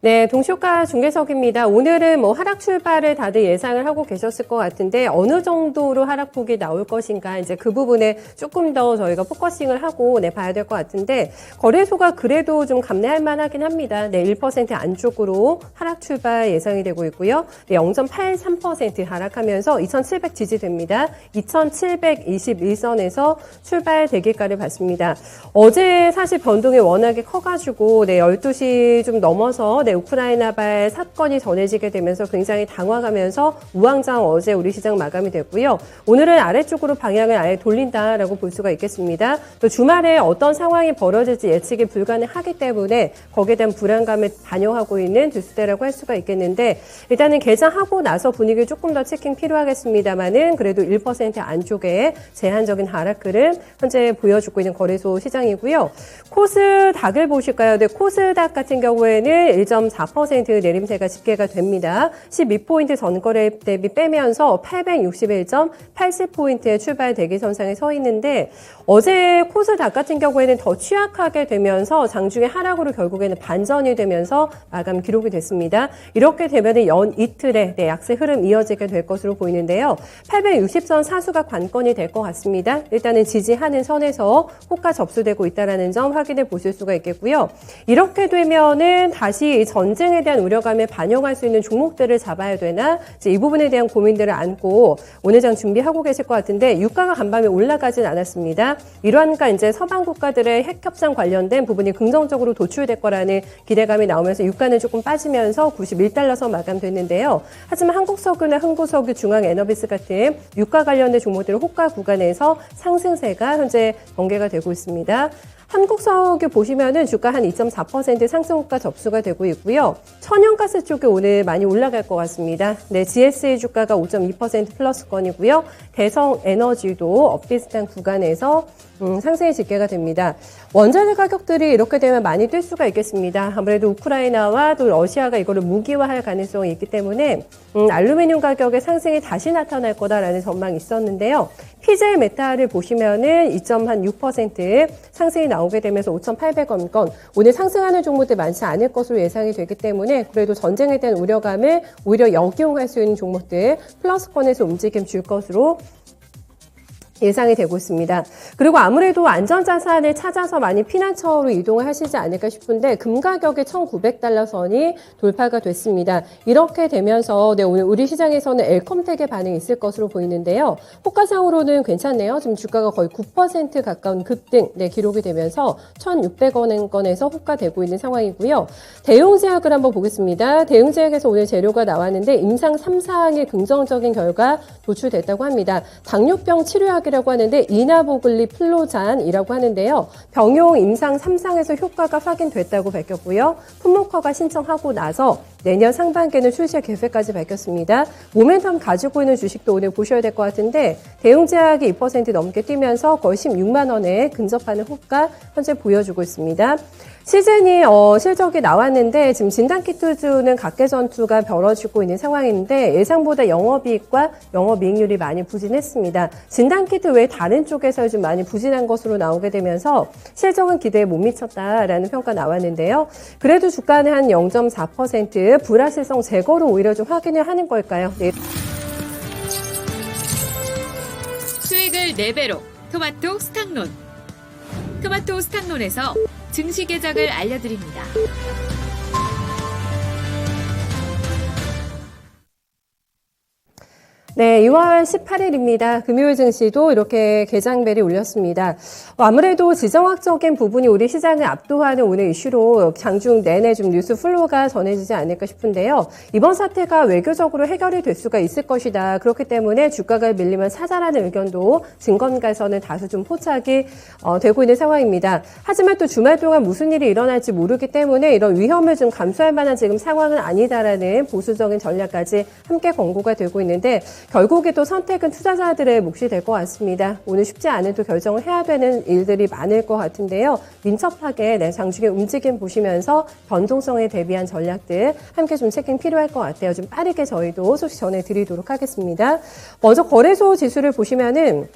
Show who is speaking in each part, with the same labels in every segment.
Speaker 1: 네, 동시효과 중개석입니다. 오늘은 하락 출발을 다들 예상을 하고 계셨을 것 같은데 어느 정도로 하락폭이 나올 것인가 이제 그 부분에 조금 더 저희가 포커싱을 하고 봐야 될 것 같은데 거래소가 그래도 좀 감내할 만하긴 합니다. 네, 1% 안쪽으로 하락 출발 예상이 되고 있고요. 네, 0.83% 하락하면서 2,700 지지됩니다. 2,721선에서 출발 대기가를 받습니다. 어제 사실 변동이 워낙에 커가지고 12시 좀 넘어서 우크라이나발 사건이 전해지게 되면서 굉장히 당황하면서 우왕좌왕 어제 우리 시장 마감이 됐고요. 오늘은 아래쪽으로 방향을 아예 돌린다라고 볼 수가 있겠습니다. 또 주말에 어떤 상황이 벌어질지 예측이 불가능하기 때문에 거기에 대한 불안감을 반영하고 있는 뉴스대라고 할 수가 있겠는데 일단은 개장하고 나서 분위기 조금 더 체킹 필요하겠습니다만은 그래도 1% 안쪽에 제한적인 하락 흐름 현재 보여주고 있는 거래소 시장이고요. 코스닥을 보실까요? 네, 코스닥 같은 경우에는 1.4% 내림세가 집계가 됩니다. 12포인트 전거래 대비 빼면서 861.80포인트의 출발 대기선상에 서 있는데 어제 코스닥 같은 경우에는 더 취약하게 되면서 장중에 하락으로 결국에는 반전이 되면서 마감 기록이 됐습니다. 이렇게 되면 연 이틀에 약세 흐름 이어지게 될 것으로 보이는데요. 860선 사수가 관건이 될 것 같습니다. 일단은 지지하는 선에서 호가 접수되고 있다는 점 확인해 보실 수가 있겠고요. 이렇게 되면은 다시 전쟁에 대한 우려감을 반영할 수 있는 종목들을 잡아야 되나 이제 이 부분에 대한 고민들을 안고 오늘 장 준비하고 계실 것 같은데 유가가 간밤에 올라가진 않았습니다. 이러한가 이제 서방 국가들의 핵 협상 관련된 부분이 긍정적으로 도출될 거라는 기대감이 나오면서 유가는 조금 빠지면서 91달러서 마감됐는데요. 하지만 한국석유나 흥부석유, 중앙에너비스 같은 유가 관련된 종목들의 호가 구간에서 상승세가 현재 전개가 되고 있습니다. 한국석유 보시면은 주가 한 2.4% 상승 호가 접수가 되고 있고요. 천연가스 쪽에 오늘 많이 올라갈 것 같습니다. 네, GSA 주가가 5.2% 플러스권이고요. 대성에너지도 엇비슷한 구간에서 상승이 집계가 됩니다. 원자재 가격들이 이렇게 되면 많이 뛸 수가 있겠습니다. 아무래도 우크라이나와 또 러시아가 이거를 무기화할 가능성이 있기 때문에 알루미늄 가격의 상승이 다시 나타날 거다라는 전망이 있었는데요. PJ 메탈을 보시면은 2.6% 상승이 나오게 되면서 5,800원권. 오늘 상승하는 종목들 많지 않을 것으로 예상이 되기 때문에 그래도 전쟁에 대한 우려감을 오히려 역이용할 수 있는 종목들 플러스권에서 움직임 줄 것으로 예상이 되고 있습니다. 그리고 아무래도 안전자산을 찾아서 많이 피난처로 이동을 하시지 않을까 싶은데 금 가격의 1,900달러 선이 돌파가 됐습니다. 이렇게 되면서 오늘 우리 시장에서는 엘컴텍의 반응이 있을 것으로 보이는데요. 호가상으로는 괜찮네요. 지금 주가가 거의 9% 가까운 급등 기록이 되면서 1,600원권에서 호가되고 있는 상황이고요. 대웅제약을 한번 보겠습니다. 대웅제약에서 오늘 재료가 나왔는데 임상 3, 4항의 긍정적인 결과 도출됐다고 합니다. 당뇨병 치료약이 라고 하는데 이나보글리 플로잔이라고 하는데요. 병용 임상 3상에서 효과가 확인됐다고 밝혔고요. 품목허가 신청하고 나서 내년 상반기에는 출시 계획까지 밝혔습니다. 모멘텀 가지고 있는 주식도 오늘 보셔야 될 것 같은데 대웅제약이 2% 넘게 뛰면서 거의 16만 원에 근접하는 호가 현재 보여주고 있습니다. 시즌이 실적이 나왔는데 지금 진단키트주는 각계전투가 벌어지고 있는 상황인데 예상보다 영업이익과 영업이익률이 많이 부진했습니다. 진단키트 외에 다른 쪽에서 좀 많이 부진한 것으로 나오게 되면서 실적은 기대에 못 미쳤다라는 평가 나왔는데요. 그래도 주가는 한 0.4% 불확실성 제거로 오히려 좀 확인을 하는 걸까요? 네.
Speaker 2: 수익을 4배로 토마토 스탁론. 토마토 스탁론에서 증시 계작을 알려드립니다.
Speaker 1: 네, 2월 18일입니다. 금요일 증시도 이렇게 개장벨이 울렸습니다. 아무래도 지정학적인 부분이 우리 시장을 압도하는 오늘 이슈로 장중 내내 좀 뉴스 플로우가 전해지지 않을까 싶은데요. 이번 사태가 외교적으로 해결이 될 수가 있을 것이다. 그렇기 때문에 주가가 밀리면 사자라는 의견도 증권가에서는 다수 좀 포착이 되고 있는 상황입니다. 하지만 또 주말 동안 무슨 일이 일어날지 모르기 때문에 이런 위험을 좀 감수할 만한 지금 상황은 아니다라는 보수적인 전략까지 함께 권고가 되고 있는데 결국에 또 선택은 투자자들의 몫이 될 것 같습니다. 오늘 쉽지 않은 또 결정을 해야 되는 일들이 많을 것 같은데요. 민첩하게 장중에 움직임 보시면서 변동성에 대비한 전략들 함께 좀 체킹 필요할 것 같아요. 좀 빠르게 저희도 소식 전해드리도록 하겠습니다. 먼저 거래소 지수를 보시면은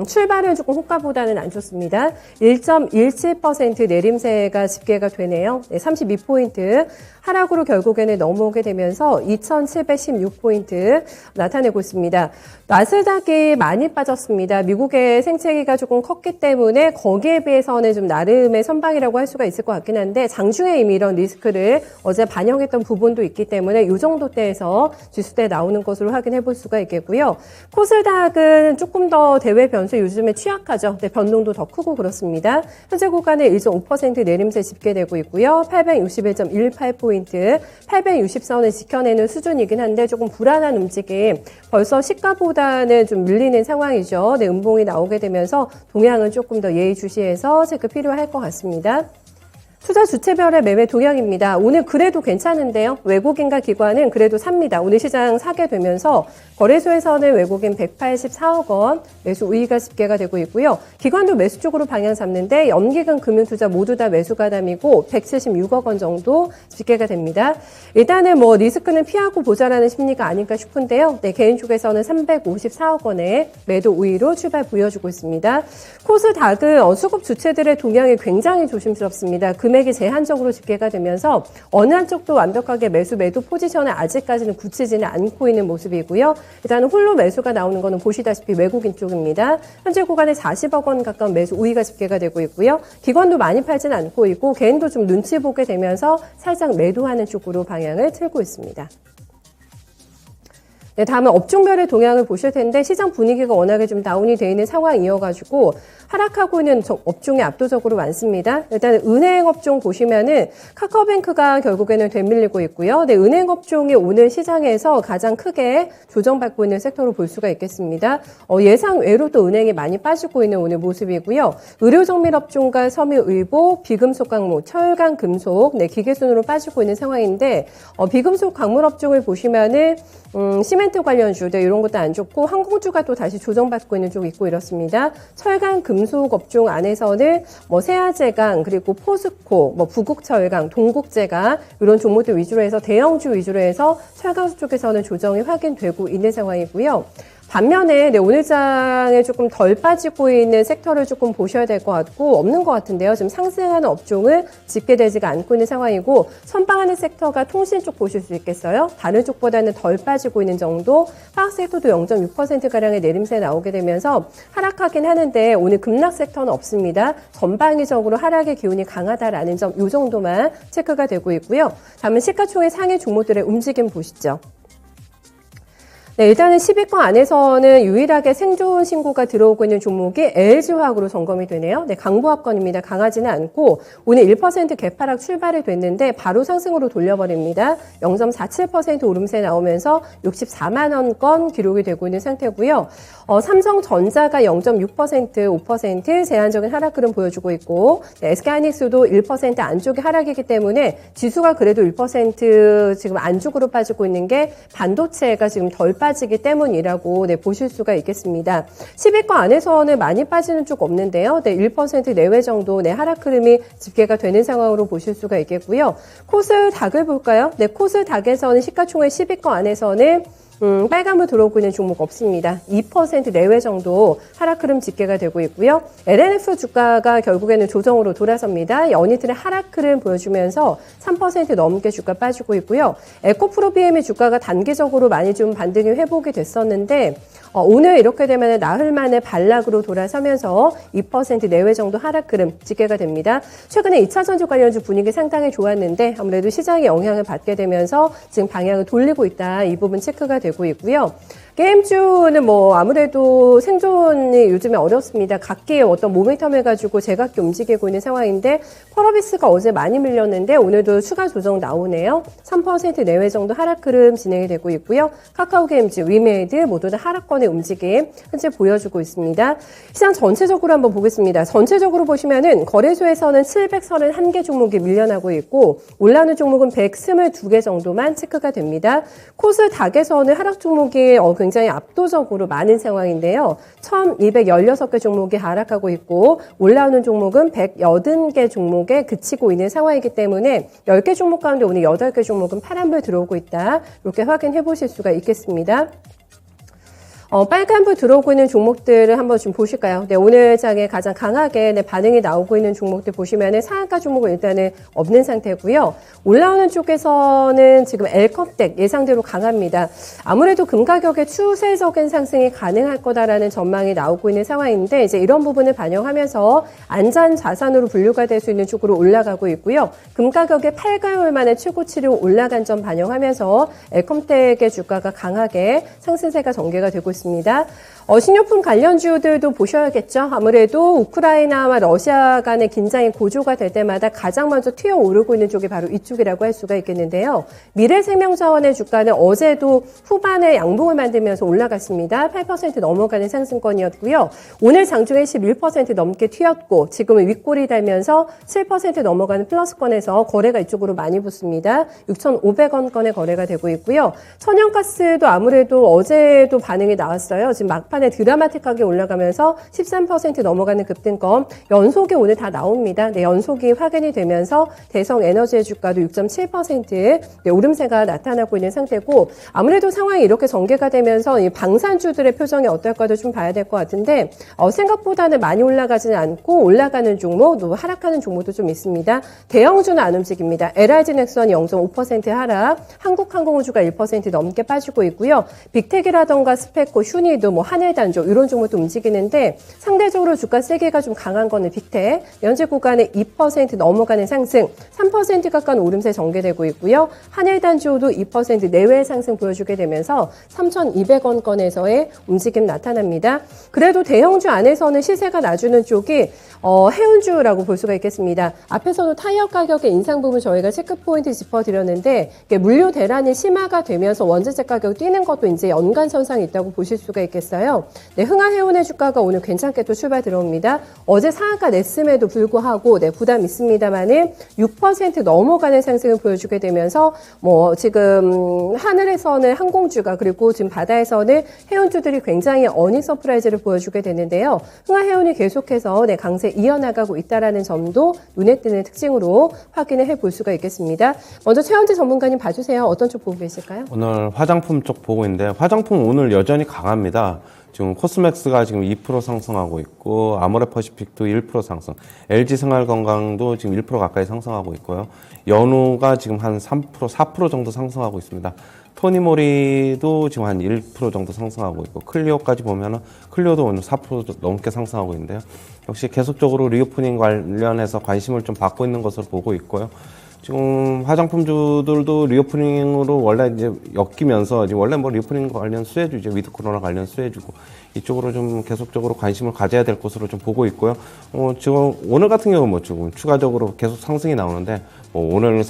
Speaker 1: 출발은 조금 호가보다는 안 좋습니다. 1.17% 내림세가 집계가 되네요. 네, 32포인트 하락으로 결국에는 넘어오게 되면서 2,716포인트 나타내고 있습니다. 나스닥이 많이 빠졌습니다. 미국의 생채기가 조금 컸기 때문에 거기에 비해서는 좀 나름의 선방이라고 할 수가 있을 것 같긴 한데 장중에 이미 이런 리스크를 어제 반영했던 부분도 있기 때문에 이 정도 대에서 지수대 나오는 것으로 확인해 볼 수가 있겠고요. 코스닥은 조금 더 대외 변수 요즘에 취약하죠. 네, 변동도 더 크고 그렇습니다. 현재 구간에 1.5% 내림세 집계되고 있고요. 861.18포인트, 860선을 지켜내는 수준이긴 한데 조금 불안한 움직임. 벌써 시가보다는 좀 밀리는 상황이죠. 네, 음봉이 나오게 되면서 동향은 조금 더 예의주시해서 체크 필요할 것 같습니다. 투자 주체별의 매매 동향입니다. 오늘 그래도 괜찮은데요. 외국인과 기관은 그래도 삽니다. 오늘 시장 사게 되면서 거래소에서는 외국인 184억 원 매수 우위가 집계가 되고 있고요. 기관도 매수 쪽으로 방향 잡는데 연기금 금융투자 모두 다 매수 가담이고 176억 원 정도 집계가 됩니다. 일단은 뭐 리스크는 피하고 보자라는 심리가 아닐까 싶은데요. 네, 개인 쪽에서는 354억 원의 매도 우위로 출발 보여주고 있습니다. 코스닥은 수급 주체들의 동향이 굉장히 조심스럽습니다. 금액이 제한적으로 집계가 되면서 어느 한쪽도 완벽하게 매수 매도 포지션을 아직까지는 굳히지는 않고 있는 모습이고요. 일단은 홀로 매수가 나오는 거는 보시다시피 외국인 쪽입니다. 현재 구간에 40억 원 가까운 매수 우위가 집계가 되고 있고요. 기관도 많이 팔지는 않고 있고 개인도 좀 눈치 보게 되면서 살짝 매도하는 쪽으로 방향을 틀고 있습니다. 네, 다음은 업종별의 동향을 보실 텐데 시장 분위기가 워낙에 좀 다운이 되어 있는 상황이어가지고 하락하고 있는 업종이 압도적으로 많습니다. 일단 은행 업종 보시면은 카카오뱅크가 결국에는 되밀리고 있고요. 네, 은행 업종이 오늘 시장에서 가장 크게 조정받고 있는 섹터로 볼 수가 있겠습니다. 예상 외로 또 은행이 많이 빠지고 있는 오늘 모습이고요. 의료정밀 업종과 섬유의보, 비금속 광물, 철강, 금속, 네, 기계순으로 빠지고 있는 상황인데 비금속 광물 업종을 보시면은 시멘트 관련주, 네, 이런 것도 안 좋고 항공주가 또 다시 조정받고 있는 쪽 있고 이렇습니다. 철강, 금속 업종 안에서는 뭐 세아제강, 그리고 포스코, 뭐 부국철강, 동국제강 이런 종목들 위주로 해서 대형주 위주로 해서 철강수 쪽에서는 조정이 확인되고 있는 상황이고요. 반면에 네, 오늘장에 조금 덜 빠지고 있는 섹터를 조금 보셔야 될 것 같고 없는 것 같은데요. 지금 상승하는 업종을 집계되지가 않고 있는 상황이고 선방하는 섹터가 통신 쪽 보실 수 있겠어요. 다른 쪽보다는 덜 빠지고 있는 정도. 화학 섹터도 0.6%가량의 내림세 나오게 되면서 하락하긴 하는데 오늘 급락 섹터는 없습니다. 전방위적으로 하락의 기운이 강하다라는 점 이 정도만 체크가 되고 있고요. 다음은 시가총액 상위 종목들의 움직임 보시죠. 네, 일단은 10위권 안에서는 유일하게 생존 신고가 들어오고 있는 종목이 LG화학으로 점검이 되네요. 네, 강보합권입니다. 강하지는 않고 오늘 1% 개파락 출발이 됐는데 바로 상승으로 돌려버립니다. 0.47% 오름세 나오면서 64만 원권 기록이 되고 있는 상태고요. 삼성전자가 0.6%, 5% 제한적인 하락 흐름 보여주고 있고 네, SK하이닉스도 1% 안쪽의 하락이기 때문에 지수가 그래도 1% 지금 안쪽으로 빠지고 있는 게 반도체가 지금 덜 빠지기 때문이라고 네, 보실 수가 있겠습니다. 10위권 안에서는 많이 빠지는 쪽 없는데요. 네, 1% 내외 정도 네, 하락 흐름이 집계가 되는 상황으로 보실 수가 있겠고요. 코스닥을 볼까요? 네, 코스닥에서는 시가총액 10위권 안에서는 빨간불 들어오고 있는 종목 없습니다. 2% 내외 정도 하락 흐름 집계가 되고 있고요. LNF 주가가 결국에는 조정으로 돌아섭니다. 연이틀의 하락 흐름 보여주면서 3% 넘게 주가 빠지고 있고요. 에코프로비엠의 주가가 단기적으로 많이 좀 반등이 회복이 됐었는데 오늘 이렇게 되면 나흘 만에 반락으로 돌아서면서 2% 내외 정도 하락 흐름 집계가 됩니다. 최근에 2차전지 관련주 분위기 상당히 좋았는데 아무래도 시장의 영향을 받게 되면서 지금 방향을 돌리고 있다. 이 부분 체크가 되고 있고요. 게임주는 뭐 아무래도 생존이 요즘에 어렵습니다. 각기의 어떤 모멘텀을 가지고 제각기 움직이고 있는 상황인데 펄어비스가 어제 많이 밀렸는데 오늘도 추가 조정 나오네요. 3% 내외 정도 하락 흐름 진행이 되고 있고요. 카카오게임즈, 위메이드 모두 다 하락권의 움직임 현재 보여주고 있습니다. 시장 전체적으로 한번 보겠습니다. 전체적으로 보시면은 거래소에서는 731개 종목이 밀려나고 있고 올라오는 종목은 122개 정도만 체크가 됩니다. 코스닥에서는 하락 종목이 굉장히 압도적으로 많은 상황인데요. 1216개 종목이 하락하고 있고 올라오는 종목은 180개 종목에 그치고 있는 상황이기 때문에 10개 종목 가운데 오늘 8개 종목은 파란불 들어오고 있다. 이렇게 확인해 보실 수가 있겠습니다. 빨간불 들어오고 있는 종목들을 한번 좀 보실까요? 네, 오늘 장에 가장 강하게 반응이 나오고 있는 종목들 보시면은 상한가 종목은 일단은 없는 상태고요. 올라오는 쪽에서는 지금 엘컴텍 예상대로 강합니다. 아무래도 금 가격의 추세적인 상승이 가능할 거다라는 전망이 나오고 있는 상황인데 이제 이런 부분을 반영하면서 안전 자산으로 분류가 될 수 있는 쪽으로 올라가고 있고요. 금 가격의 8개월 만에 최고치로 올라간 점 반영하면서 엘컴텍의 주가가 강하게 상승세가 전개가 되고 있습니다. 식료품 관련주들도 보셔야겠죠. 아무래도 우크라이나와 러시아 간의 긴장이 고조가 될 때마다 가장 먼저 튀어오르고 있는 쪽이 바로 이쪽이라고 할 수가 있겠는데요. 미래생명자원의 주가는 어제도 후반에 양봉을 만들면서 올라갔습니다. 8% 넘어가는 상승권이었고요. 오늘 장중에 11% 넘게 튀었고 지금은 윗골이 달면서 7% 넘어가는 플러스권에서 거래가 이쪽으로 많이 붙습니다. 6,500원권의 거래가 되고 있고요. 천연가스도 아무래도 어제도 반응이 나왔어요. 지금 막판에 드라마틱하게 올라가면서 13% 넘어가는 급등권 연속이 오늘 다 나옵니다. 네, 연속이 확인이 되면서 대성에너지의 주가도 6.7% 오름세가 나타나고 있는 상태고 아무래도 상황이 이렇게 전개가 되면서 이 방산주들의 표정이 어떨까도 좀 봐야 될 것 같은데 생각보다는 많이 올라가지는 않고 올라가는 종목, 또 하락하는 종목도 좀 있습니다. 대형주는 안 움직입니다. LIG 넥슨이 0.5% 하락, 한국항공우주가 1% 넘게 빠지고 있고요. 빅텍이라던가 스페코, 휴니도 한일단조 이런 종목도 움직이는데 상대적으로 주가 세기가 좀 강한 거는 빅텍, 연재 구간에 2% 넘어가는 상승, 3% 가까운 오름세 전개되고 있고요. 한일단조도 2% 내외의 상승 보여주게 되면서 3,200원권에서의 움직임 나타납니다. 그래도 대형주 안에서는 시세가 나주는 쪽이 해운주라고 볼 수가 있겠습니다. 앞에서도 타이어 가격의 인상 부분 저희가 체크포인트 짚어드렸는데 물류 대란이 심화가 되면서 원자재 가격 뛰는 것도 이제 연관선상이 있다고 보실 수가 있겠어요. 네, 흥하해운의 주가가 오늘 괜찮게 또 출발 들어옵니다. 어제 상한가 냈음에도 불구하고 부담 있습니다만은 6% 넘어가는 상승을 보여주게 되면서 지금 하늘에서는 항공주가 그리고 지금 바다에서는 해운주들이 굉장히 어닝 서프라이즈를 보여주게 되는데요. 흥하해운이 계속해서 강세 이어나가고 있다라는 점도 눈에 띄는 특징으로 확인을 해볼 수가 있겠습니다. 먼저 최현재 전문가님 봐주세요. 어떤 쪽 보고 계실까요?
Speaker 3: 오늘 화장품 쪽 보고 있는데 화장품 오늘 여전히 강합니다. 지금 코스맥스가 지금 2% 상승하고 있고 아모레퍼시픽도 1% 상승, LG생활건강도 지금 1% 가까이 상승하고 있고요. 연우가 지금 한 3%, 4% 정도 상승하고 있습니다. 토니모리도 지금 한 1% 정도 상승하고 있고 클리오까지 보면은 클리오도 오늘 4% 넘게 상승하고 있는데요. 역시 계속적으로 리오프닝 관련해서 관심을 좀 받고 있는 것으로 보고 있고요. 지금 화장품주들도 리오프닝으로 원래 이제 엮이면서 지금 원래 리오프닝 관련 수혜주죠. 위드 코로나 관련 수혜주고 이쪽으로 좀 계속적으로 관심을 가져야 될 것으로 좀 보고 있고요. 지금 오늘 같은 경우 지금 추가적으로 계속 상승이 나오는데 오늘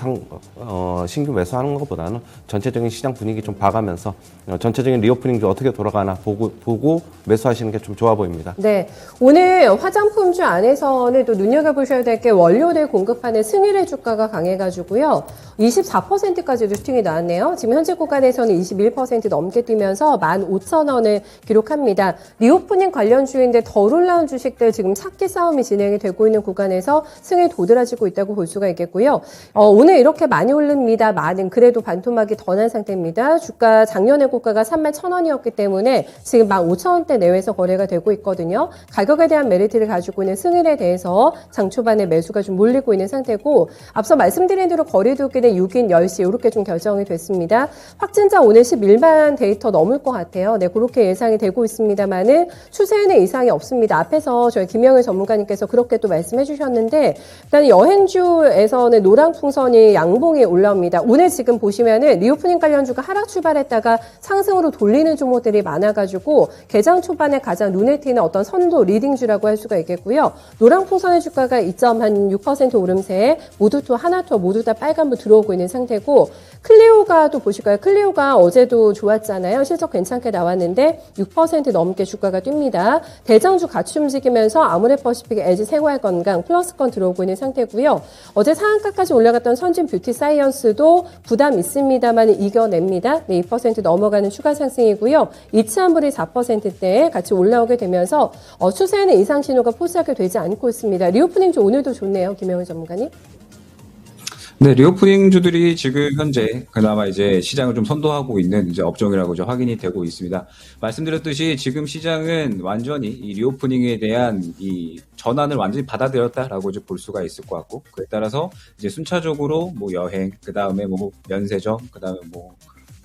Speaker 3: 신규 매수하는 것보다는 전체적인 시장 분위기 좀 봐가면서 전체적인 리오프닝 좀 어떻게 돌아가나 보고 매수하시는 게 좀 좋아 보입니다.
Speaker 1: 네, 오늘 화장품주 안에서는 또 눈여겨보셔야 될 게 원료를 공급하는 승일의 주가가 강해가지고요. 24%까지도 슈팅이 나왔네요. 지금 현재 구간에서는 21% 넘게 뛰면서 15,000원을 기록합니다. 리오프닝 관련주인데 덜 올라온 주식들 지금 찾기 싸움이 진행이 되고 있는 구간에서 승이 도드라지고 있다고 볼 수가 있겠고요. 오늘 이렇게 많이 오릅니다. 그래도 반토막이 더 난 상태입니다. 주가 작년에 고가가 31,000원이었기 때문에 지금 15,000원대 내외에서 거래가 되고 있거든요. 가격에 대한 메리트를 가지고 있는 승일에 대해서 장 초반에 매수가 좀 몰리고 있는 상태고 앞서 말씀드린 대로 거리두기는 6인 10시 이렇게 좀 결정이 됐습니다. 확진자 오늘 11만 데이터 넘을 것 같아요. 네, 그렇게 예상이 되고 있습니다만은 추세에는 이상이 없습니다. 앞에서 저희 김영일 전문가님께서 그렇게 또 말씀해 주셨는데 일단 여행주에서는 노랑풍선이 양봉이 올라옵니다. 오늘 지금 보시면은 리오프닝 관련주가 하락 출발했다가 상승으로 돌리는 종목들이 많아가지고 개장 초반에 가장 눈에 띄는 어떤 선도 리딩주라고 할 수가 있겠고요. 노랑풍선의 주가가 2.6% 오름세에 모두투, 하나투어 모두 다 빨간불 들어오고 있는 상태고 클리오가 또 보실까요? 클리오가 어제도 좋았잖아요. 실적 괜찮게 나왔는데 6% 넘게 주가가 뜁니다. 대장주 같이 움직이면서 아모레퍼시픽, LG생활건강 플러스권 들어오고 있는 상태고요. 어제 상한가까지 올라갔던 선진 뷰티 사이언스도 부담 있습니다만 이겨냅니다. 네, 2% 넘어가는 추가 상승이고요. 이치한불이 4%대에 같이 올라오게 되면서 추세에는 이상 신호가 포착이 되지 않고 있습니다. 리오프닝 좀 오늘도 좋네요. 김영일 전문가님.
Speaker 4: 네, 리오프닝주들이 지금 현재 그나마 이제 시장을 좀 선도하고 있는 이제 업종이라고 이제 확인이 되고 있습니다. 말씀드렸듯이 지금 시장은 완전히 이 리오프닝에 대한 이 전환을 완전히 받아들였다라고 이제 볼 수가 있을 것 같고, 그에 따라서 이제 순차적으로 뭐 여행, 그 다음에 뭐 면세점, 그 다음에 뭐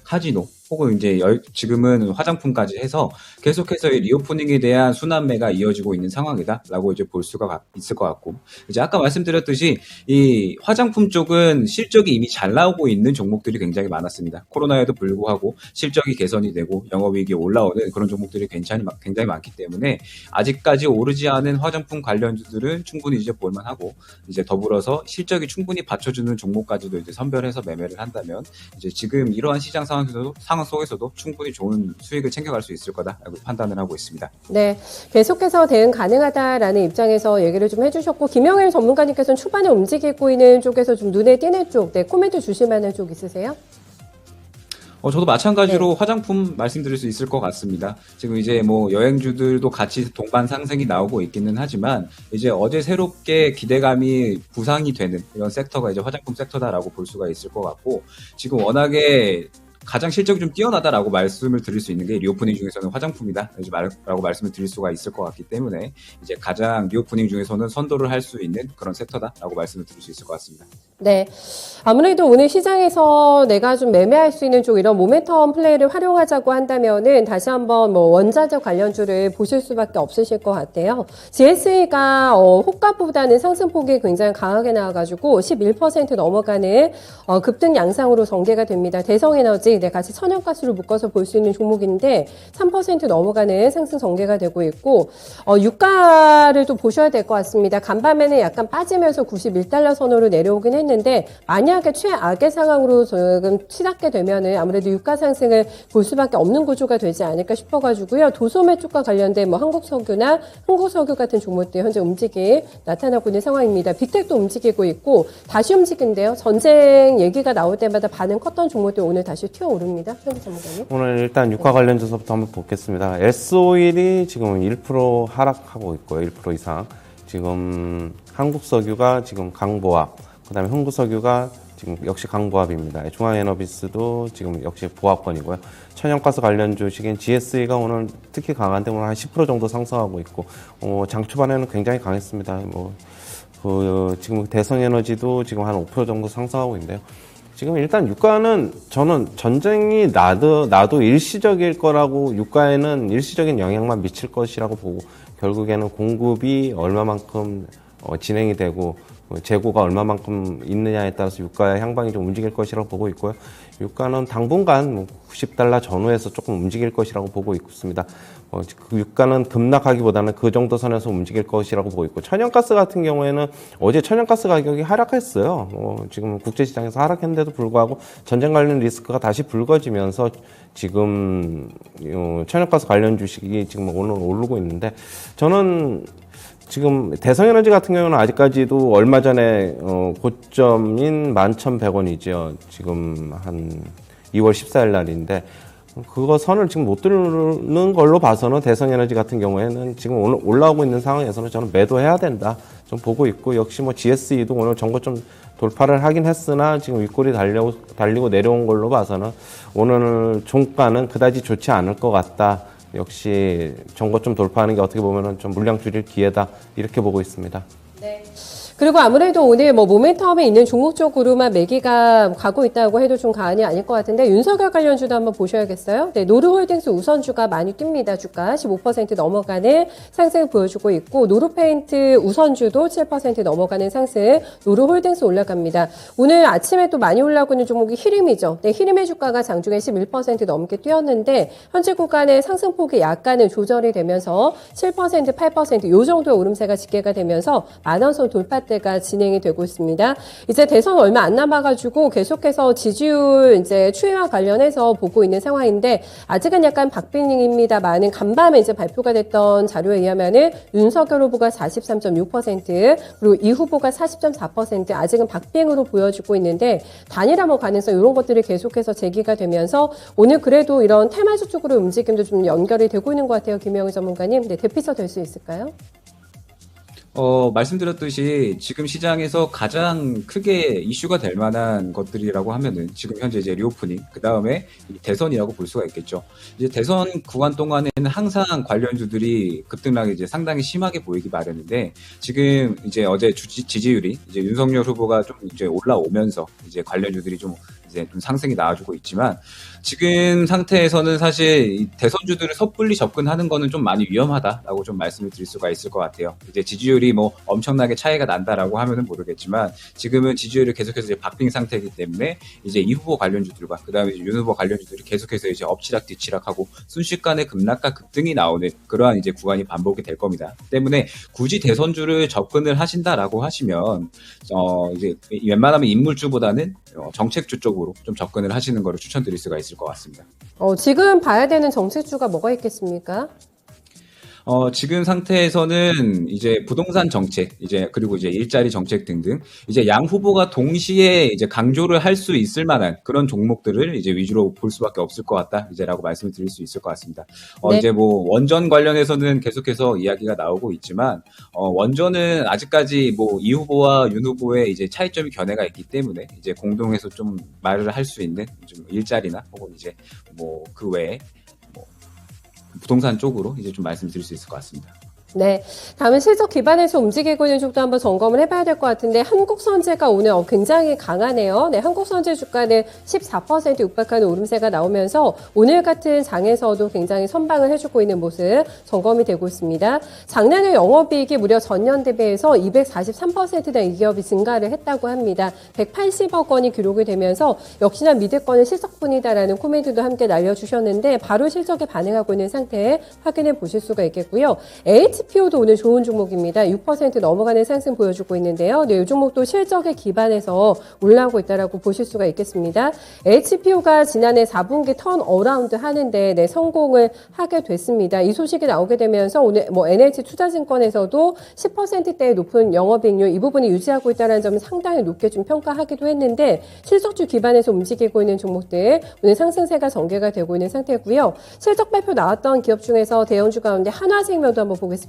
Speaker 4: 카지노, 혹은 이제 지금은 화장품까지 해서 계속해서 이 리오프닝에 대한 순환매가 이어지고 있는 상황이다라고 이제 볼 수가 있을 것 같고, 이제 아까 말씀드렸듯이 이 화장품 쪽은 실적이 이미 잘 나오고 있는 종목들이 굉장히 많았습니다. 코로나에도 불구하고 실적이 개선이 되고 영업이익이 올라오는 그런 종목들이 굉장히 많기 때문에 아직까지 오르지 않은 화장품 관련주들은 충분히 이제 볼만하고, 이제 더불어서 실적이 충분히 받쳐주는 종목까지도 이제 선별해서 매매를 한다면 이제 지금 이러한 시장 상황 속에서도 충분히 좋은 수익을 챙겨갈 수 있을 거다라고 판단을 하고 있습니다.
Speaker 1: 네, 계속해서 대응 가능하다라는 입장에서 얘기를 좀 해주셨고, 김영일 전문가님께서는 초반에 움직이고 있는 쪽에서 좀 눈에 띄는 쪽, 네, 코멘트 주실 만한 쪽 있으세요?
Speaker 4: 저도 마찬가지로
Speaker 1: 네.
Speaker 4: 화장품 말씀드릴 수 있을 것 같습니다. 지금 이제 뭐 여행주들도 같이 동반 상승이 나오고 있기는 하지만, 이제 어제 새롭게 기대감이 부상이 되는 이런 섹터가 이제 화장품 섹터다라고 볼 수가 있을 것 같고, 지금 워낙에 가장 실적이 좀 뛰어나다라고 말씀을 드릴 수 있는 게 리오프닝 중에서는 화장품이다 라고 말씀을 드릴 수가 있을 것 같기 때문에, 이제 가장 리오프닝 중에서는 선도를 할 수 있는 그런 섹터다라고 말씀을 드릴 수 있을 것 같습니다.
Speaker 1: 네. 아무래도 오늘 시장에서 내가 좀 매매할 수 있는 쪽, 이런 모멘텀 플레이를 활용하자고 한다면은 다시 한번 뭐 원자재 관련주를 보실 수밖에 없으실 것 같아요. GSE가 호가보다는 상승폭이 굉장히 강하게 나와가지고 11% 넘어가는 급등 양상으로 전개가 됩니다. 대성에너지, 네, 같이 천연가스로 묶어서 볼 수 있는 종목인데 3% 넘어가는 상승 전개가 되고 있고, 유가를 또 보셔야 될 것 같습니다. 간밤에는 약간 빠지면서 91달러 선으로 내려오긴 했는데, 만약에 최악의 상황으로 지금 치닫게 되면은 아무래도 유가 상승을 볼 수밖에 없는 구조가 되지 않을까 싶어가지고요. 도소매 쪽과 관련된 뭐 한국석유나 흥국석유 같은 종목들 현재 움직임 나타나고 있는 상황입니다. 빅텍도 움직이고 있고, 다시 움직인데요. 전쟁 얘기가 나올 때마다 반응 컸던 종목들 오늘 다시 튀어오릅니다. 현재 전문가님.
Speaker 3: 오늘 일단 유가 관련주서부터 한번 보겠습니다. S오일이 지금 1% 하락하고 있고요. 1% 이상. 지금 한국석유가 지금 강보합, 그다음에 흥구석유가 지금 역시 강보합입니다. 중앙에너비스도 지금 역시 보합권이고요. 천연가스 관련 주식인 GSE가 오늘 특히 강한데 오늘 한 10% 정도 상승하고 있고, 장 초반에는 굉장히 강했습니다. 지금 대성에너지도 지금 한 5% 정도 상승하고 있는데요. 지금 일단 유가는 저는 전쟁이 나도 일시적일 거라고, 유가에는 일시적인 영향만 미칠 것이라고 보고, 결국에는 공급이 얼마만큼 진행이 되고 재고가 얼마만큼 있느냐에 따라서 유가의 향방이 좀 움직일 것이라고 보고 있고요. 유가는 당분간 90달러 전후에서 조금 움직일 것이라고 보고 있습니다. 그 유가는 급락하기보다는 그 정도 선에서 움직일 것이라고 보고 있고, 천연가스 같은 경우에는 어제 천연가스 가격이 하락했어요. 지금 국제시장에서 하락했는데도 불구하고 전쟁 관련 리스크가 다시 불거지면서 지금 천연가스 관련 주식이 지금 오늘 오르고 있는데, 저는 지금 대성에너지 같은 경우는 아직까지도 얼마 전에 고점인 11,100원이죠. 지금 한 2월 14일 날인데, 그거 선을 지금 못 뚫는 걸로 봐서는 대성에너지 같은 경우에는 지금 오늘 올라오고 있는 상황에서는 저는 매도해야 된다 좀 보고 있고, 역시 뭐 GSE도 오늘 전고점 돌파를 하긴 했으나 지금 윗골이 달리고 내려온 걸로 봐서는 오늘 종가는 그다지 좋지 않을 것 같다. 역시 전고점 돌파하는 게 어떻게 보면은 좀 물량 줄일 기회다, 이렇게 보고 있습니다.
Speaker 1: 네. 그리고 아무래도 오늘 뭐 모멘텀에 있는 종목 쪽으로만 매기가 가고 있다고 해도 좀 과언이 아닐 것 같은데, 윤석열 관련주도 한번 보셔야겠어요. 네, 노르홀딩스 우선주가 많이 뜁니다. 주가 15% 넘어가는 상승을 보여주고 있고, 노르페인트 우선주도 7% 넘어가는 상승, 노르홀딩스 올라갑니다. 오늘 아침에 또 많이 올라오고 있는 종목이 히림이죠. 네, 히림의 주가가 장중에 11% 넘게 뛰었는데 현재 구간의 상승폭이 약간은 조절이 되면서 7%, 8% 요 정도의 오름세가 집계가 되면서 만원선 돌파 때가 진행이 되고 있습니다. 이제 대선 얼마 안 남아가지고 계속해서 지지율 이제 추이와 관련해서 보고 있는 상황인데, 아직은 약간 박빙입니다만은 간밤에 이제 발표가 됐던 자료에 의하면은 윤석열 후보가 43.6%, 그리고 이 후보가 40.4%, 아직은 박빙으로 보여지고 있는데, 단일화 뭐 가능성 이런 것들이 계속해서 제기가 되면서 오늘 그래도 이런 테마주 쪽으로 움직임도 좀 연결이 되고 있는 것 같아요. 김영희 전문가님, 네, 대피서 될 수 있을까요?
Speaker 4: 말씀드렸듯이 지금 시장에서 가장 크게 이슈가 될 만한 것들이라고 하면은 지금 현재 이제 리오프닝, 그 다음에 대선이라고 볼 수가 있겠죠. 이제 대선 구간 동안에는 항상 관련주들이 급등락이 이제 상당히 심하게 보이기 마련인데 지금 이제 어제 지지율이 이제 윤석열 후보가 좀 이제 올라오면서 이제 관련주들이 좀 이제 좀 상승이 나와주고 있지만 지금 상태에서는 사실 이 대선주들을 섣불리 접근하는 거는 좀 많이 위험하다라고 좀 말씀을 드릴 수가 있을 것 같아요. 이제 지지율이 뭐 엄청나게 차이가 난다라고 하면은 모르겠지만 지금은 지지율이 계속해서 이제 박빙 상태이기 때문에 이제 이 후보 관련주들과 그다음에 윤 후보 관련주들이 계속해서 이제 엎치락 뒤치락하고 순식간에 급락과 급등이 나오는 그러한 이제 구간이 반복이 될 겁니다. 때문에 굳이 대선주를 접근을 하신다라고 하시면 이제 웬만하면 인물주보다는 정책주 쪽으로 좀 접근을 하시는 거를 추천드릴 수가 있을 것 같습니다.
Speaker 1: 지금 봐야 되는 정책주가 뭐가 있겠습니까?
Speaker 4: 지금 상태에서는 이제 부동산 정책, 이제 그리고 이제 일자리 정책 등등 이제 양 후보가 동시에 이제 강조를 할 수 있을 만한 그런 종목들을 이제 위주로 볼 수밖에 없을 것 같다 이제라고 말씀을 드릴 수 있을 것 같습니다.
Speaker 1: 네.
Speaker 4: 이제 뭐 원전 관련해서는 계속해서 이야기가 나오고 있지만 원전은 아직까지 뭐 이 후보와 윤 후보의 이제 차이점이 견해가 있기 때문에 이제 공동해서 좀 말을 할 수 있는 좀 일자리나 혹은 이제 뭐 그 외에 부동산 쪽으로 이제 좀 말씀드릴 수 있을 것 같습니다.
Speaker 1: 네. 다음은 실적 기반에서 움직이고 있는 쪽도 한번 점검을 해봐야 될 것 같은데, 한국선제가 오늘 굉장히 강하네요. 네, 한국선제 주가는 14% 육박하는 오름세가 나오면서 오늘 같은 장에서도 굉장히 선방을 해주고 있는 모습 점검이 되고 있습니다. 작년에 영업이익이 무려 전년 대비해서 243%나 이 기업이 증가를 했다고 합니다. 180억 원이 기록이 되면서 역시나 믿을 거는 실적뿐이다라는 코멘트도 함께 날려주셨는데 바로 실적에 반응하고 있는 상태 확인해 보실 수가 있겠고요. HPO도 오늘 좋은 종목입니다. 6% 넘어가는 상승 보여주고 있는데요. 네, 이 종목도 실적에 기반해서 올라오고 있다라고 보실 수가 있겠습니다. HPO가 지난해 4분기 턴 어라운드 하는데 네, 성공을 하게 됐습니다. 이 소식이 나오게 되면서 오늘 뭐 NH투자증권에서도 10%대의 높은 영업이익률 이 부분이 유지하고 있다는 점을 상당히 높게 좀 평가하기도 했는데 실적주 기반에서 움직이고 있는 종목들 오늘 상승세가 전개가 되고 있는 상태고요. 실적 발표 나왔던 기업 중에서 대형주 가운데 한화생명도 한번 보겠습니다.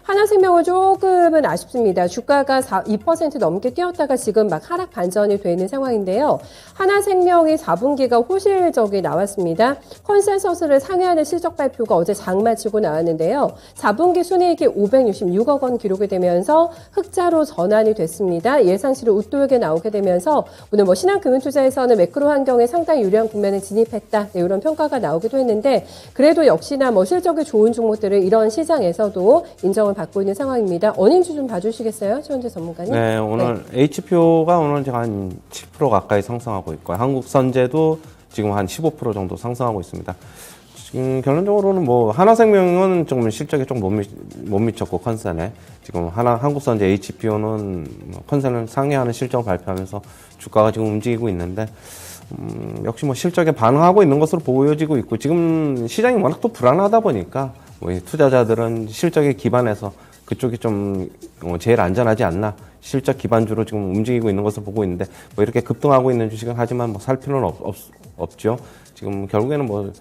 Speaker 1: 하나생명은 조금은 아쉽습니다. 주가가 2% 넘게 뛰었다가 지금 막 하락 반전이 되는 상황인데요. 하나생명이 4분기가 호실적이 나왔습니다. 컨센서스를 상회하는 실적 발표가 어제 장 마치고 나왔는데요. 4분기 순이익이 566억 원 기록이 되면서 흑자로 전환이 됐습니다. 예상치를 웃돌게 나오게 되면서 오늘 뭐 신한금융투자에서는 매크로 환경에 상당히 유리한 국면에 진입했다. 네, 이런 평가가 나오기도 했는데 그래도 역시나 뭐 실적이 좋은 종목들을 이런 시장에서도 인정을 받고 있는 상황입니다. 어닝주 좀 봐주시겠어요? 최원재 전문가님?
Speaker 3: 네, 오늘 HPO가 오늘 지금 한 7% 가까이 상승하고 있고요. 한국선제도 지금 한 15% 정도 상승하고 있습니다. 지금 결론적으로는 뭐 하나생명은 좀 실적에 좀 못 미쳤고 컨센에 지금 한국선제 HPO는 컨센을 상회하는 실적을 발표하면서 주가가 지금 움직이고 있는데 역시 뭐 실적에 반응하고 있는 것으로 보여지고 있고 지금 시장이 워낙 또 불안하다 보니까 뭐 투자자들은 실적에 기반해서 그쪽이 좀 제일 안전하지 않나 실적 기반주로 지금 움직이고 있는 것을 보고 있는데 뭐 이렇게 급등하고 있는 주식은 하지만 뭐 살 필요는 없죠. 지금 결국에는 뭐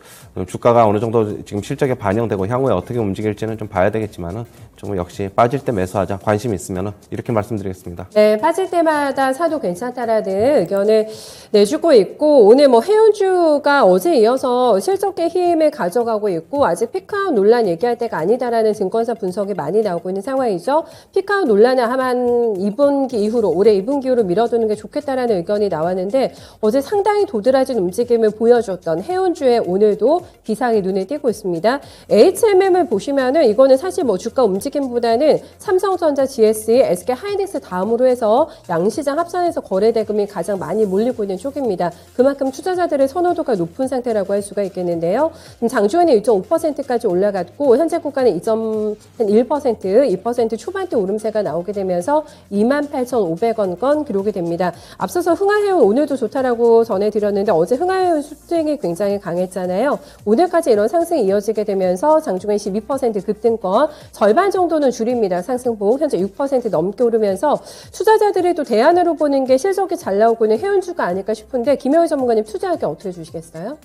Speaker 3: 주가가 어느 정도 지금 실적에 반영되고 향후에 어떻게 움직일지는 좀 봐야 되겠지만은 좀 역시 빠질 때 매수하자 관심 있으면은 이렇게 말씀드리겠습니다.
Speaker 1: 네, 빠질 때마다 사도 괜찮다라는 의견을 내주고 있고 오늘 뭐 해운주가 어제 이어서 실적의 힘을 가져가고 있고 아직 피크아웃 논란 얘기할 때가 아니다라는 증권사 분석이 많이 나오고 있는 상황이죠. 피크아웃 논란을 한 2분기 이후로 올해 2분기 이후로 밀어두는 게 좋겠다라는 의견이 나왔는데 어제 상당히 도드라진 움직임을 보여줬던 해운주의 오늘도 비상이 눈에 띄고 있습니다. HMM을 보시면은 이거는 사실 뭐 주가 움직임보다는 삼성전자, GSE, SK하이닉스 다음으로 해서 양시장 합산해서 거래 대금이 가장 많이 몰리고 있는 쪽입니다. 그만큼 투자자들의 선호도가 높은 상태라고 할 수가 있겠는데요. 장중에는 1.5%까지 올라갔고 현재 고가는 2.1%, 2% 초반대 오름세가 나오게 되면서 28,500원권 기록이 됩니다. 앞서서 흥하해운 오늘도 좋다라고 전해드렸는데 어제 흥하해운 수익이 굉장히 강했잖아요. 오늘까지 이런 상승이 이어지게 되면서 장중에 12% 급등권 절반 정도는 줄입니다. 상승폭 현재 6% 넘게 오르면서 투자자들이 또 대안으로 보는 게 실적이 잘 나오고 있는 해운주가 아닐까 싶은데 김영희 전문가님 투자하기 어떻게 주시겠어요?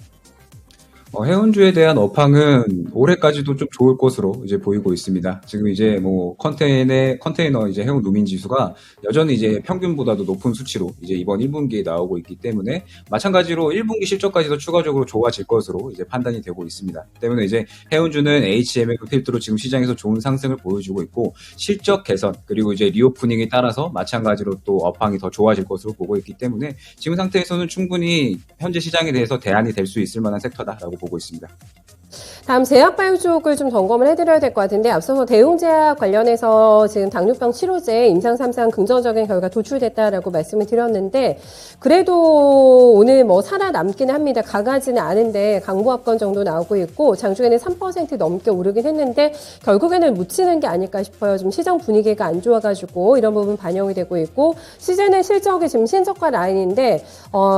Speaker 4: 해운주에 대한 업황은 올해까지도 좀 좋을 것으로 이제 보이고 있습니다. 지금 이제 뭐 컨테이너 이제 해운 누민 지수가 여전히 이제 평균보다도 높은 수치로 이제 이번 1분기에 나오고 있기 때문에 마찬가지로 1분기 실적까지도 추가적으로 좋아질 것으로 이제 판단이 되고 있습니다. 때문에 이제 해운주는 HMM 필두로 지금 시장에서 좋은 상승을 보여주고 있고 실적 개선 그리고 이제 리오프닝에 따라서 마찬가지로 또 업황이 더 좋아질 것으로 보고 있기 때문에 지금 상태에서는 충분히 현재 시장에 대해서 대안이 될 수 있을 만한 섹터다라고 보고 있습니다.
Speaker 1: 다음 제약바이오 쪽을 좀 점검을 해드려야 될 것 같은데 앞서서 대웅제약 관련해서 지금 당뇨병 치료제 임상 3상 긍정적인 결과 도출됐다라고 말씀을 드렸는데 그래도 오늘 뭐 살아남기는 합니다. 강하지는 않은데 강보합권 정도 나오고 있고 장중에는 3% 넘게 오르긴 했는데 결국에는 묻히는 게 아닐까 싶어요. 좀 시장 분위기가 안 좋아가지고 이런 부분 반영이 되고 있고 시즌의 실적이 지금 신저가 라인인데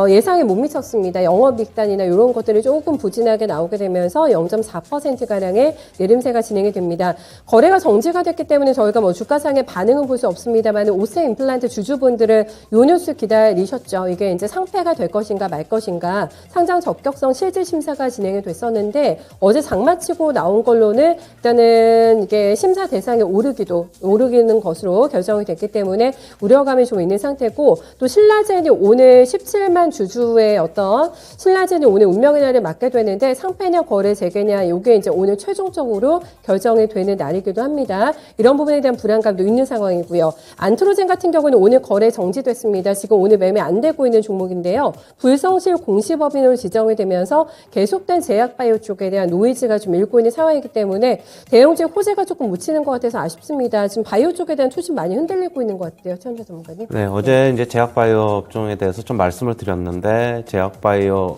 Speaker 1: 예상에 못 미쳤습니다. 영업이익단이나 이런 것들이 조금 부진하게 나오게 되면서 0.4%가량의 내림세가 진행이 됩니다. 거래가 정지가 됐기 때문에 저희가 뭐 주가상의 반응은 볼 수 없습니다만 오세 임플란트 주주분들은 요 뉴스 기다리셨죠. 이게 이제 상폐가 될 것인가 말 것인가 상장 적격성 실질 심사가 진행이 됐었는데 어제 장마치고 나온 걸로는 일단은 이게 심사 대상에 오르기는 것으로 결정이 됐기 때문에 우려감이 좀 있는 상태고 또 신라젠이 오늘 17만 주주의 어떤 신라젠이 오늘 운명의 날을 맞게 되는데 상폐냐 거래 재개냐 이게 이제 오늘 최종적으로 결정이 되는 날이기도 합니다. 이런 부분에 대한 불안감도 있는 상황이고요. 안트로젠 같은 경우는 오늘 거래 정지됐습니다. 지금 오늘 매매 안 되고 있는 종목인데요. 불성실 공시법인으로 지정이 되면서 계속된 제약바이오 쪽에 대한 노이즈가 좀 일고 있는 상황이기 때문에 대형주의 호재가 조금 묻히는 것 같아서 아쉽습니다. 지금 바이오 쪽에 대한 투심 많이 흔들리고 있는 것 같아요. 최현재 전문가님.
Speaker 3: 네, 어제 이제 제약바이오 업종에 대해서 좀 말씀을 드렸는데 제약바이오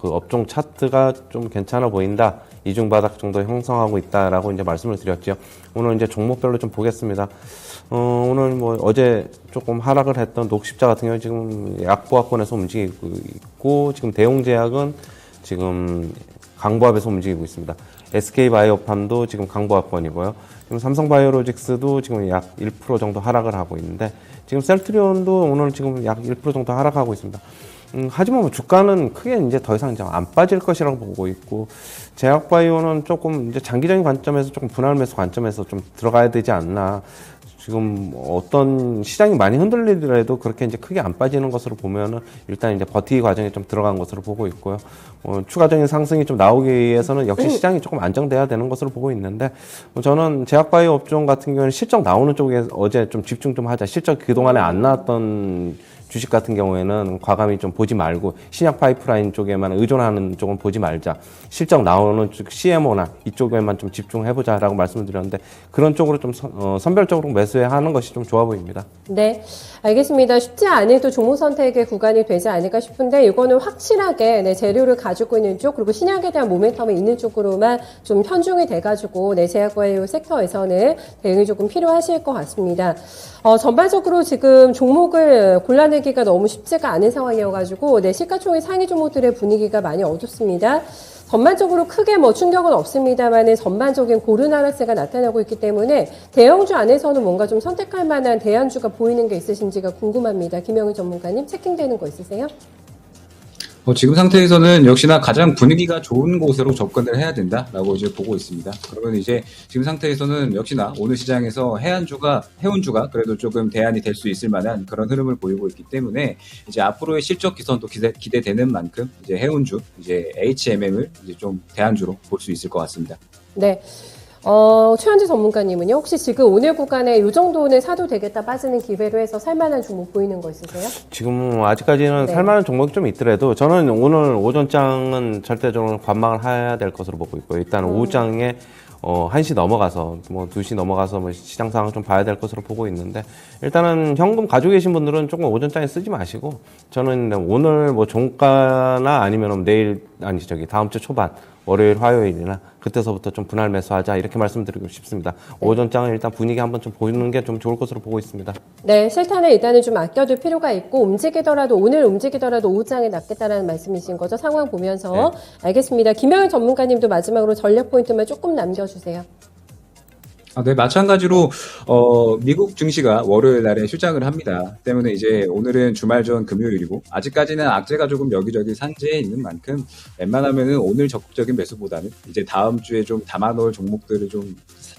Speaker 3: 그 업종 차트가 좀 괜찮아 보인다. 이중 바닥 정도 형성하고 있다라고 이제 말씀을 드렸죠. 오늘 이제 종목별로 좀 보겠습니다. 오늘 뭐 어제 조금 하락을 했던 녹십자 같은 경우 지금 약보합권에서 움직이고 있고 지금 대웅제약은 지금 강보합에서 움직이고 있습니다. SK바이오팜도 지금 강보합권이고요. 지금 삼성바이오로직스도 지금 약 1% 정도 하락을 하고 있는데 지금 셀트리온도 오늘 지금 약 1% 정도 하락하고 있습니다. 하지만 뭐 주가는 크게 이제 더 이상 이제 안 빠질 것이라고 보고 있고, 제약바이오는 조금 이제 장기적인 관점에서 조금 분할 매수 관점에서 좀 들어가야 되지 않나. 지금 어떤 시장이 많이 흔들리더라도 그렇게 이제 크게 안 빠지는 것으로 보면은 일단 이제 버티기 과정에 좀 들어간 것으로 보고 있고요. 추가적인 상승이 좀 나오기 위해서는 역시 시장이 조금 안정돼야 되는 것으로 보고 있는데, 저는 제약바이오 업종 같은 경우는 실적 나오는 쪽에 어제 좀 집중 좀 하자. 실적 그동안에 안 나왔던 주식 같은 경우에는 과감히 좀 보지 말고 신약 파이프라인 쪽에만 의존하는 쪽은 보지 말자. 실적 나오는 쪽 CMO나 이쪽에만 좀 집중해보자라고 말씀을 드렸는데 그런 쪽으로 좀 선별적으로 매수하는 것이 좀 좋아 보입니다.
Speaker 1: 네, 알겠습니다. 쉽지 않은 또 종목 선택의 구간이 되지 않을까 싶은데 이거는 확실하게 재료를 가지고 있는 쪽 그리고 신약에 대한 모멘텀이 있는 쪽으로만 좀 편중이 돼가지고 제약바이오 섹터에서는 대응이 조금 필요하실 것 같습니다. 전반적으로 지금 종목을 골라내기가 너무 쉽지가 않은 상황이어가지고 시가총액 상위 종목들의 분위기가 많이 어둡습니다. 전반적으로 크게 충격은 없습니다만 전반적인 고른 하락세가 나타나고 있기 때문에 대형주 안에서는 뭔가 좀 선택할 만한 대안주가 보이는 게 있으신지가 궁금합니다. 김영희 전문가님 체킹되는 거 있으세요?
Speaker 4: 지금 상태에서는 역시나 가장 분위기가 좋은 곳으로 접근을 해야 된다라고 이제 보고 있습니다. 그러면 이제 지금 상태에서는 역시나 오늘 시장에서 해운주가 그래도 조금 대안이 될 수 있을 만한 그런 흐름을 보이고 있기 때문에 이제 앞으로의 실적 기선도 기대되는 만큼 이제 해운주, 이제 HMM을 이제 좀 대안주로 볼 수 있을 것 같습니다.
Speaker 1: 네. 최현지 전문가님은요, 혹시 지금 오늘 구간에 이 정도는 사도 되겠다 빠지는 기회로 해서 살만한 종목 보이는 거 있으세요?
Speaker 3: 지금 아직까지는 살만한 종목이 좀 있더라도 저는 오늘 오전장은 절대적으로 관망을 해야 될 것으로 보고 있고요. 일단 오후장에 1시 넘어가서 2시 넘어가서 시장 상황 좀 봐야 될 것으로 보고 있는데, 일단은 현금 가지고 계신 분들은 조금 오전장에 쓰지 마시고 저는 오늘 종가나 아니면 다음 주 초반 월요일 화요일이나 그때서부터 좀 분할 매수하자 이렇게 말씀드리고 싶습니다. 오전장은 일단 분위기 한번 좀 보이는 게 좀 좋을 것으로 보고 있습니다.
Speaker 1: 네, 실탄을 일단은 좀 아껴둘 필요가 있고 오늘 움직이더라도 오후장에 낫겠다라는 말씀이신 거죠? 상황 보면서. 네. 알겠습니다. 김영희 전문가님도 마지막으로 전략 포인트만 조금 남겨주세요.
Speaker 4: 네, 마찬가지로 미국 증시가 월요일 날에 휴장을 합니다. 때문에 이제 오늘은 주말 전 금요일이고 아직까지는 악재가 조금 여기저기 산재해 있는 만큼 웬만하면은 오늘 적극적인 매수보다는 이제 다음 주에 좀 담아놓을 종목들을 좀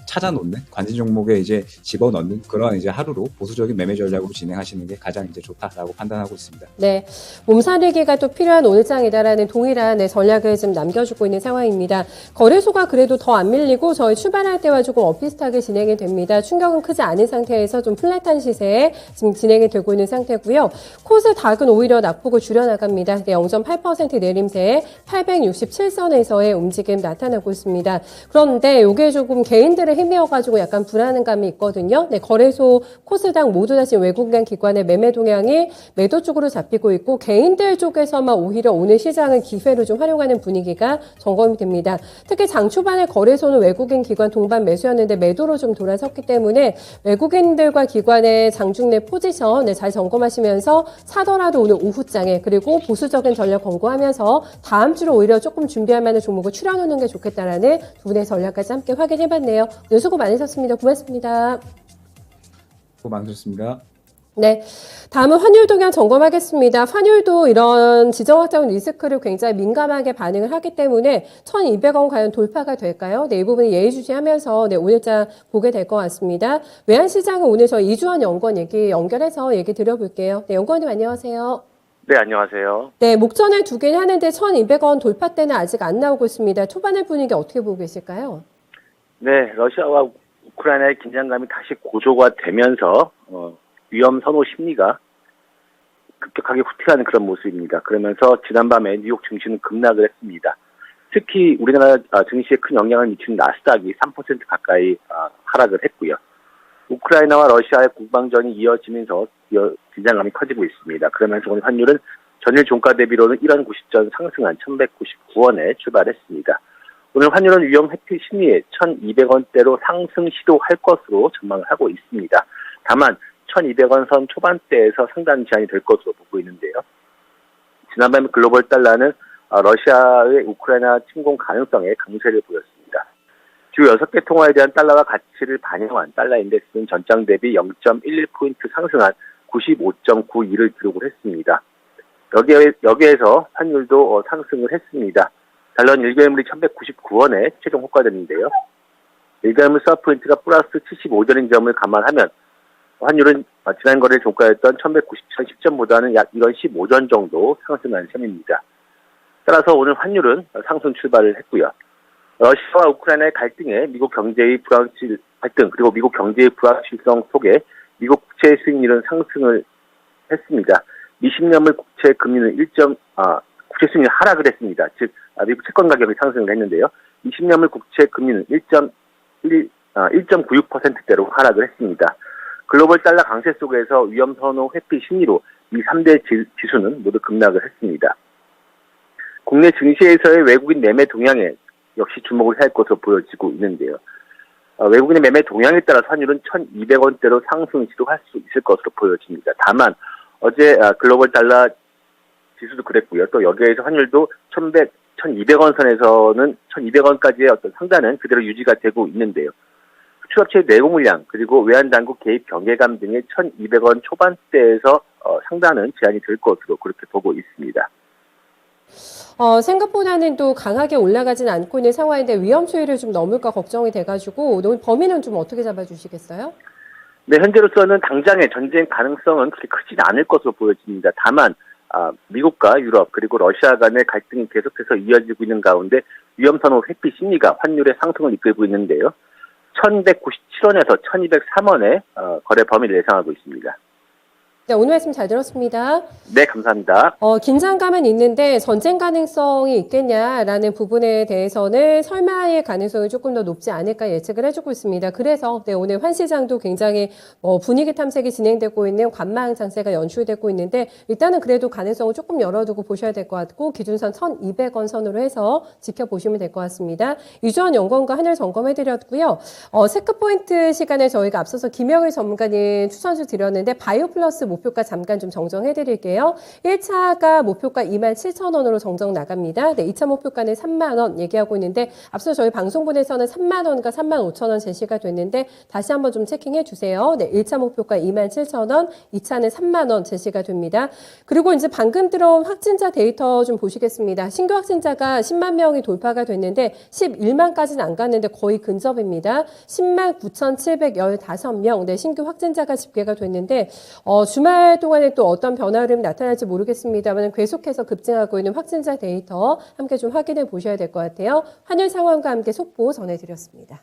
Speaker 4: 찾아놓는 관심 종목에 이제 집어넣는 그런 이제 하루로 보수적인 매매 전략으로 진행하시는 게 가장 이제 좋다라고 판단하고 있습니다.
Speaker 1: 네, 몸살리기가 또 필요한 오늘장이다라는 동일한 전략을 지금 남겨주고 있는 상황입니다. 거래소가 그래도 더 안 밀리고 저희 출발할 때와 조금 엇비슷하게 진행이 됩니다. 충격은 크지 않은 상태에서 좀 플랫한 시세에 지금 진행이 되고 있는 상태고요. 코스닥은 오히려 낙폭을 줄여나갑니다. 네, 0.8% 내림세에 867선에서의 움직임 나타나고 있습니다. 그런데 이게 조금 개인들의 힘이어가지고 약간 불안한 감이 있거든요. 네, 거래소, 코스닥 모두 다 지금 외국인 기관의 매매 동향이 매도 쪽으로 잡히고 있고 개인들 쪽에서만 오히려 오늘 시장을 기회로 좀 활용하는 분위기가 점검이 됩니다. 특히 장 초반에 거래소는 외국인 기관 동반 매수였는데 매도로 좀 돌아섰기 때문에 외국인들과 기관의 장중 내 포지션 잘 점검하시면서 사더라도 오늘 오후장에 그리고 보수적인 전략 권고하면서 다음 주로 오히려 조금 준비할 만한 종목을 추려놓는 게 좋겠다라는 두 분의 전략까지 함께 확인해봤네요. 오늘 수고 많으셨습니다. 고맙습니다.
Speaker 4: 수고 많으셨습니다.
Speaker 1: 네, 다음은 환율 동향 점검하겠습니다. 환율도 이런 지정학적 리스크를 굉장히 민감하게 반응을 하기 때문에 1,200원 과연 돌파가 될까요? 네, 이 부분은 예의주시하면서 네, 오늘장 보게 될 것 같습니다. 외환시장은 오늘 저 이주원 연구원 얘기 연결해서 얘기 드려볼게요. 네, 연구원님 안녕하세요.
Speaker 5: 네, 안녕하세요.
Speaker 1: 네, 목전을 두긴 하는데 1,200원 돌파 때는 아직 안 나오고 있습니다. 초반의 분위기 어떻게 보고 계실까요?
Speaker 5: 네, 러시아와 우크라이나의 긴장감이 다시 고조가 되면서 위험 선호 심리가 급격하게 후퇴하는 그런 모습입니다. 그러면서 지난밤에 뉴욕 증시는 급락을 했습니다. 특히 우리나라 증시에 큰 영향을 미치는 나스닥이 3% 가까이 하락을 했고요. 우크라이나와 러시아의 국방전이 이어지면서 긴장감이 커지고 있습니다. 그러면서 오늘 환율은 전일 종가 대비로는 1원 90전 상승한 1,199원에 출발했습니다. 오늘 환율은 위험 회피 심리에 1,200원대로 상승 시도할 것으로 전망을 하고 있습니다. 다만 1,200원 선 초반대에서 상당 제한이 될 것으로 보고 있는데요. 지난밤 글로벌 달러는 러시아의 우크라이나 침공 가능성에 강세를 보였습니다. 주 6개 통화에 대한 달러와 가치를 반영한 달러 인덱스는 전장 대비 0.11포인트 상승한 95.92를 기록을 했습니다. 여기에서 환율도 상승을 했습니다. 달러는 1개월물이 1,199원에 최종 호가됐는데요. 1개월물 스와프포인트가 플러스 75전인 점을 감안하면 환율은 지난 거래 종가였던 1,197원 10전보다는 약 1원 15전 정도 상승한 셈입니다. 따라서 오늘 환율은 상승 출발을 했고요. 러시아와 우크라이나의 갈등에 미국 경제의 갈등 그리고 미국 경제의 불확실성 속에 미국 국채 수익률은 상승을 했습니다. 미 10년물 국채 금리는 국채 수익률이 하락을 했습니다. 즉 미국 채권 가격이 상승을 했는데요. 미 10년물 국채 금리는 1.96%대로 하락을 했습니다. 글로벌 달러 강세 속에서 위험 선호 회피 심리로 이 3대 지수는 모두 급락을 했습니다. 국내 증시에서의 외국인 매매 동향에 역시 주목을 해야 할 것으로 보여지고 있는데요. 외국인의 매매 동향에 따라서 환율은 1,200원대로 상승 시도할 수 있을 것으로 보여집니다. 다만 어제 글로벌 달러 지수도 그랬고요. 또 여기에서 환율도 1,200원 선에서는 1,200원까지의 어떤 상단은 그대로 유지가 되고 있는데요. 수출업체의 내고 물량 그리고 외환당국 개입 경계감 등의 1,200원 초반대에서 상단은 제한이 될 것으로 그렇게 보고 있습니다.
Speaker 1: 생각보다는 또 강하게 올라가진 않고 있는 상황인데 위험 수위를 좀 넘을까 걱정이 돼가지고 오늘 범위는 좀 어떻게 잡아주시겠어요?
Speaker 5: 네, 현재로서는 당장의 전쟁 가능성은 그렇게 크지는 않을 것으로 보여집니다. 다만 미국과 유럽 그리고 러시아 간의 갈등이 계속해서 이어지고 있는 가운데 위험선호 회피 심리가 환율의 상승을 이끌고 있는데요. 1,197원에서 1,203원의 거래 범위를 예상하고 있습니다.
Speaker 1: 네, 오늘 말씀 잘 들었습니다.
Speaker 5: 네, 감사합니다.
Speaker 1: 긴장감은 있는데 전쟁 가능성이 있겠냐라는 부분에 대해서는 설마의 가능성이 조금 더 높지 않을까 예측을 해주고 있습니다. 그래서 네, 오늘 환시장도 굉장히 분위기 탐색이 진행되고 있는 관망 장세가 연출되고 있는데 일단은 그래도 가능성을 조금 열어두고 보셔야 될 것 같고 기준선 1,200원 선으로 해서 지켜보시면 될 것 같습니다. 이주원 연구원과 하늘 점검해드렸고요. 체크포인트 시간에 저희가 앞서서 김영일 전문가님 추천주 드렸는데 바이오플러스 목표가 잠깐 좀 정정해 드릴게요. 1차가 목표가 27,000원으로 정정 나갑니다. 네, 2차 목표가는 3만 원 얘기하고 있는데 앞서 저희 방송분에서는 3만 원과 3만 5천 원 제시가 됐는데 다시 한번 좀 체킹해 주세요. 네, 1차 목표가 27,000원, 2차는 3만 원 제시가 됩니다. 그리고 이제 방금 들어온 확진자 데이터 좀 보시겠습니다. 신규 확진자가 10만 명이 돌파가 됐는데 11만까지는 안 갔는데 거의 근접입니다. 10만 9,715명 네, 신규 확진자가 집계가 됐는데 주말 동안에 또 어떤 변화름이 나타날지 모르겠습니다만 계속해서 급증하고 있는 확진자 데이터 함께 좀 확인해 보셔야 될 것 같아요. 환율 상황과 함께 속보 전해드렸습니다.